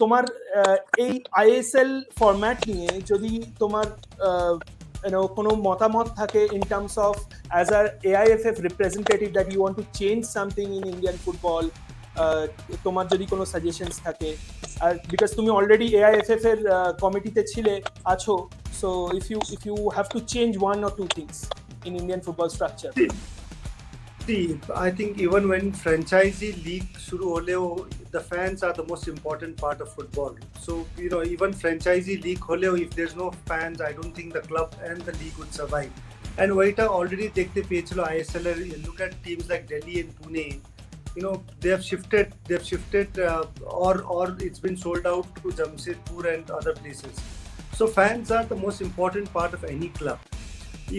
তোমার এই ISL format নিয়ে যদি তোমার কোনো মতামত থাকে in terms of as a AIFF representative that you want to change something in Indian football, তোমার যদি কোনো সাজেশনস থাকে, আর বিকজ তুমি অলরেডি AIFF এর কমিটিতে আছো, so if you have to change one or two things in Indian football structure. See, I think even when franchisee league shuru holeo, the fans are the most important part of football. So, even franchisee league holeo, if there's no fans, I don't think the club and the league would survive. And waita already dekhte pechilo ISL, look at teams like Delhi and Pune, they have shifted or it's been sold out to Jamshedpur and other places. So fans are the most important part of any club.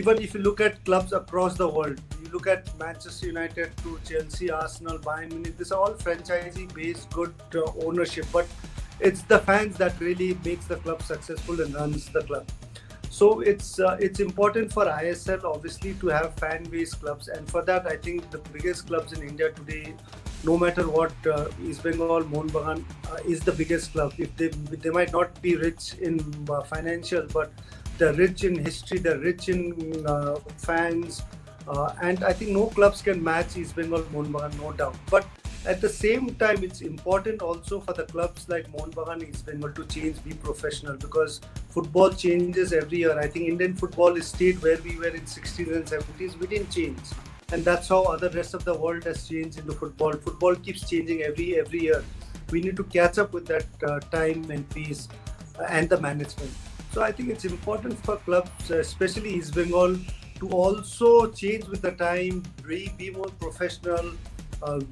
Even if you look at clubs across the world, you look at Manchester United to Chelsea, Arsenal, Bayern Munich, these are all franchisee-based good ownership, but it's the fans that really makes the club successful and runs the club. So it's important for ISL obviously to have fan-based clubs, and for that I think the biggest clubs in India today, no matter what, East Bengal, Mohun Bagan is the biggest club. If they might not be rich in financial, but they're rich in history, they're rich in fans, and I think no clubs can match East Bengal, Mohun Bagan, no doubt. But at the same time, it's important also for the clubs like Mohun Bagan, East Bengal to change, be professional, because football changes every year. I think Indian football is stayed where we were in 60s and 70s. We didn't change, and that's how other rest of the world has changed into football. Football keeps changing every year. We need to catch up with that time and pace and the management. So I think it's important for clubs, especially East Bengal, to also change with the time, be more professional.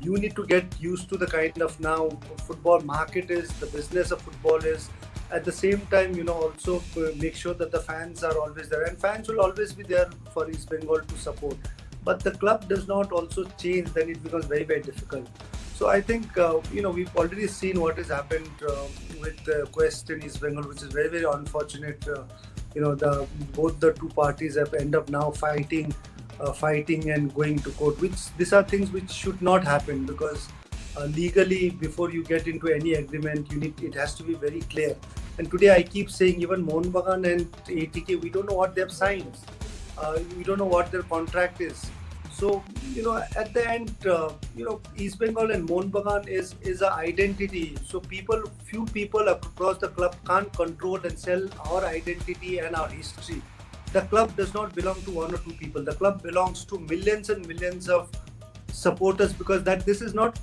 You need to get used to the kind of now football market is, the business of football is. At the same time, also make sure that the fans are always there, and fans will always be there for East Bengal to support. But the club does not also change, then it becomes very, very difficult. So I think, we've already seen what has happened with Quest in East Bengal, which is very, very unfortunate. Both the two parties have end up now fighting and going to court, which these are things which should not happen, because legally, before you get into any agreement, it has to be very clear. And today I keep saying, even Mohun Bagan and ATK, we don't know what they have signed. We don't know what their contract is. So, at the end, East Bengal and Mohun Bagan is an identity. So few people across the club can't control and sell our identity and our history. The club does not belong to one or two people. The club belongs to millions and millions of supporters, because this is not